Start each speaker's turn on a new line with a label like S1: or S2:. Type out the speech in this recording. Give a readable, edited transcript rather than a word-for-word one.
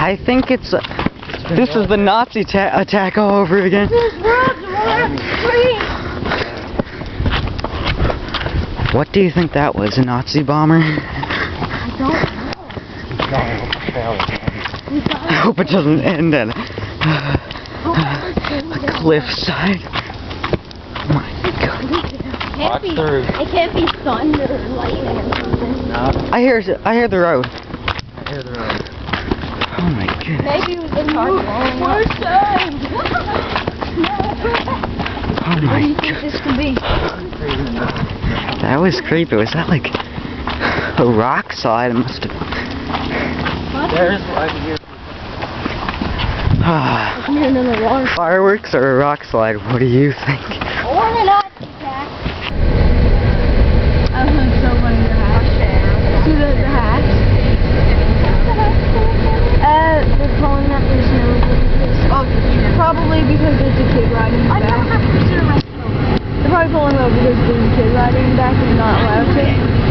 S1: I think it's... this is the Nazi attack all over again. What do you think that was? A Nazi bomber?
S2: I don't know.
S1: I hope it doesn't end at a cliffside. Oh my god.
S2: It can't be thunder or lightning or something.
S1: I hear the road.
S3: I hear the road.
S1: Oh my goodness.
S2: Maybe it was the first time.
S1: Oh my
S2: What do you think
S1: god.
S2: this could be?
S1: That was creepy. Was that like a rock slide? It must have.
S3: There's right here.
S2: I'm hearing another water.
S1: Fireworks or a rock slide? What do you think?
S2: Or a Nazi attack. I was so funny your hat. See the hat? They're calling that their snow. Oh, probably because there's a kid riding back. I don't have to consider my snow. They're probably pulling over because there's a kid riding back and not allowed to.